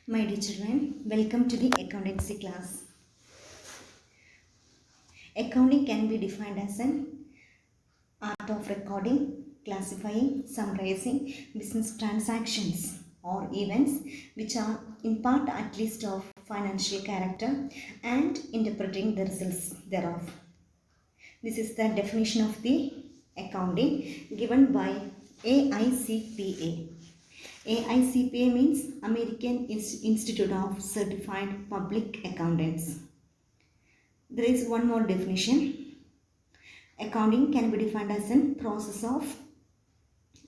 My dear children, welcome to the accountancy class. Accounting can be defined as an art of recording, classifying, summarizing business transactions or events which are in part at least of financial character and interpreting the results thereof. This is the definition of the accounting given by AICPA. AICPA means American Institute of Certified Public Accountants. There is one more definition. Accounting can be defined as a process of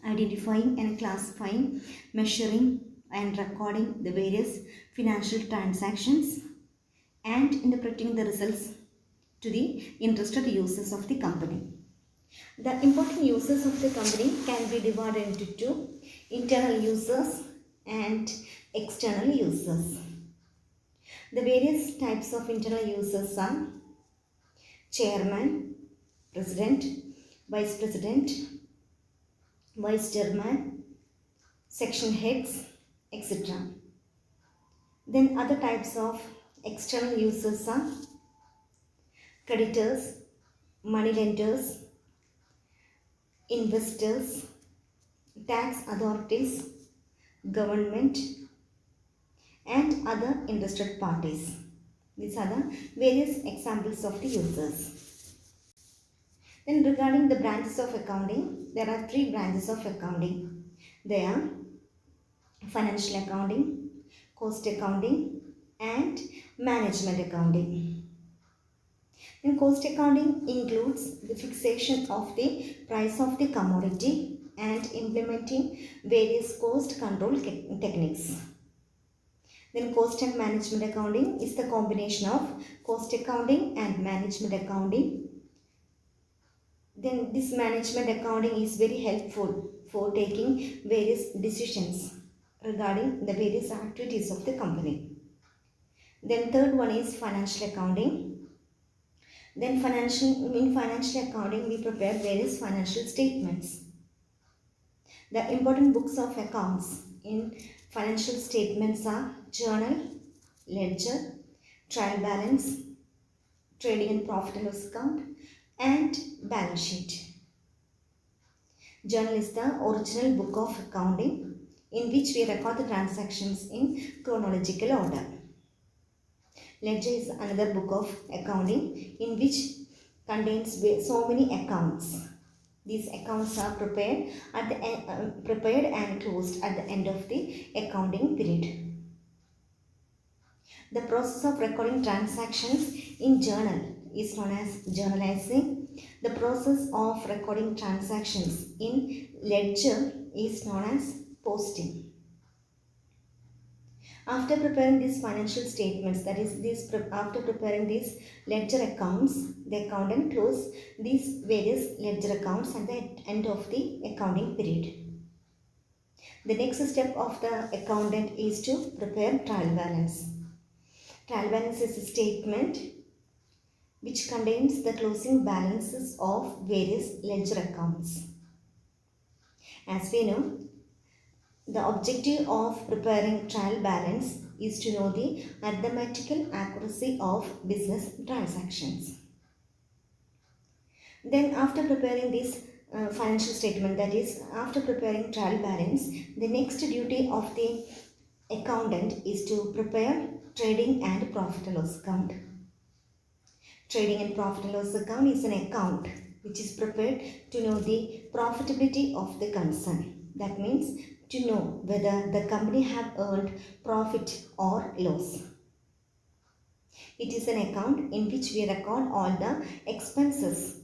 identifying and classifying, measuring and recording the various financial transactions and interpreting the results to the interested users of the company. The important users of the company can be divided into two: internal users and external users. The various types of internal users are chairman, president, vice president, vice chairman, section heads, etc. Then other types of external users are creditors, money lenders, investors, tax authorities, government, and other interested parties. These are the various examples of the users. Then regarding the branches of accounting, there are three branches of accounting. They are financial accounting, cost accounting, and management accounting. And cost accounting includes the fixation of the price of the commodity and implementing various cost control techniques. Then cost and management accounting is the combination of cost accounting and management accounting. Then this management accounting is very helpful for taking various decisions regarding the various activities of the company. Then third one is financial accounting. Then in financial accounting we prepare various financial statements. The important books of accounts in financial statements are journal, ledger, trial balance, trading and profit and loss account, and balance sheet. Journal is the original book of accounting in which we record the transactions in chronological order. Ledger is another book of accounting in which contains so many accounts. These accounts are prepared and closed at the end of the accounting period. The process of recording transactions in journal is known as journalizing. The process of recording transactions in ledger is known as posting. After preparing these financial statements, that is, after preparing these ledger accounts, the accountant closes these various ledger accounts at the end of the accounting period. The next step of the accountant is to prepare trial balance. Trial balance is a statement which contains the closing balances of various ledger accounts. As we know, the objective of preparing trial balance is to know the arithmetical accuracy of business transactions. Then after preparing this financial statement, that is, after preparing trial balance, the next duty of the accountant is to prepare trading and profit and loss account. Trading and profit and loss account is an account which is prepared to know the profitability of the concern. That means to know whether the company have earned profit or loss. It is an account in which we record all the expenses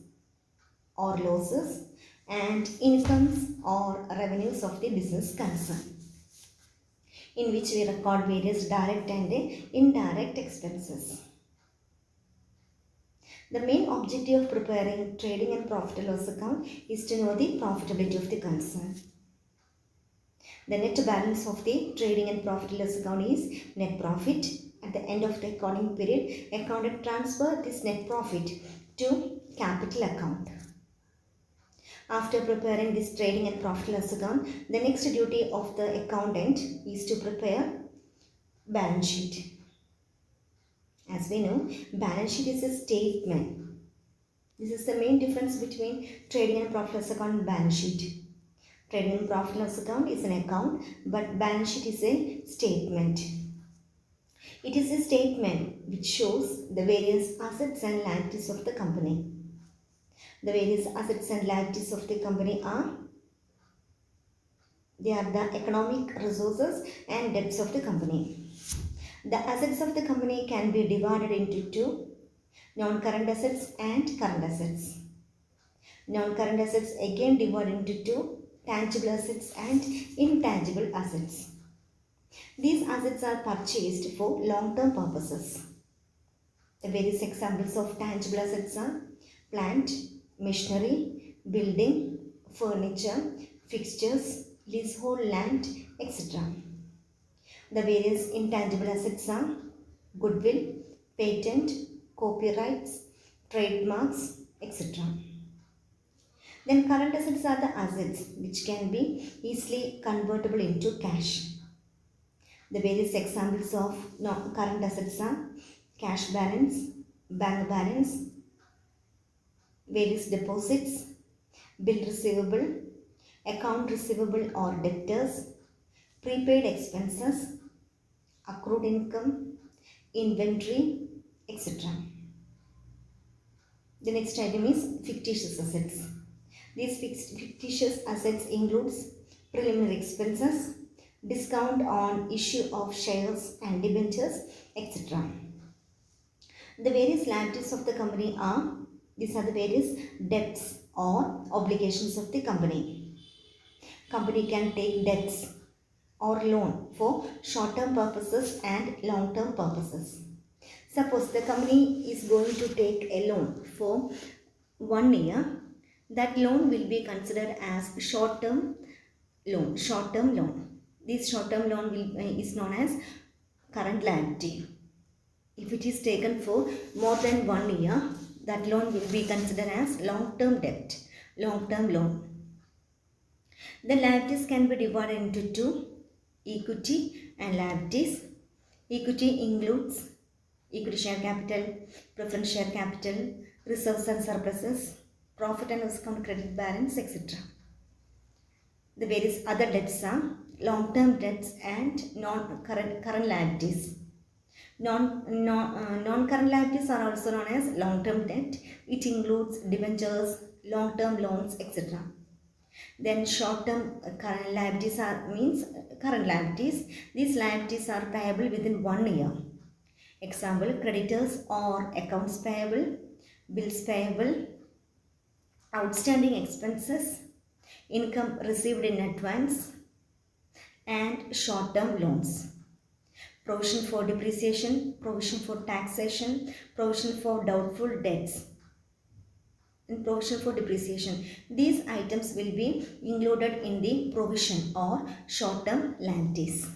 or losses and incomes or revenues of the business concern, in which we record various direct and indirect expenses. The main objective of preparing trading and profit and loss account is to know the profitability of the concern. The net balance of the trading and profit and loss account is net profit. At the end of the accounting period, accountant transfer this net profit to capital account. After preparing this trading and profit and loss account, the next duty of the accountant is to prepare Balance sheet. As we know, balance sheet is a statement. This is the main difference between trading and profit loss account and balance sheet. Trading and profit loss account is an account, but balance sheet is a statement. It is a statement which shows the various assets and liabilities of the company. The various assets and liabilities of the company are the economic resources and debts of the company. The assets of the company can be divided into two: non-current assets and current assets. Non-current assets again divided into two: tangible assets and intangible assets. These assets are purchased for long-term purposes. The various examples of tangible assets are plant, machinery, building, furniture, fixtures, leasehold land, etc. The various intangible assets are goodwill, patent, copyrights, trademarks, etc. Then current assets are the assets which can be easily convertible into cash. The various examples of current assets are cash balance, bank balance, various deposits, bill receivable, account receivable or debtors, prepaid expenses, accrued income, inventory, etc. The next item is fictitious assets. These fictitious assets includes preliminary expenses, discount on issue of shares and debentures, etc. The various liabilities of the company are, these are the various debts or obligations of the company. Company can take debts or loan for short-term purposes and long-term purposes. Suppose the company is going to take a loan for 1 year. That loan will be considered as short-term loan. This short-term loan is known as current liability. If it is taken for more than 1 year, that loan will be considered as long-term debt, long-term loan. The liabilities can be divided into two: equity and liabilities. Equity includes equity share capital, preference share capital, reserves and surpluses, profit and loss account, credit balance, etc. The various other debts are long-term debts and non-current liabilities. Non-current liabilities are also known as long-term debt. It includes debentures, long-term loans, etc. Then short-term current liabilities means current liabilities. These liabilities are payable within 1 year. Example: creditors or accounts payable, bills payable, outstanding expenses, income received in advance, and short-term loans. Provision for depreciation, provision for taxation, provision for doubtful debts, and provision for depreciation. These items will be included in the provision or short-term liabilities.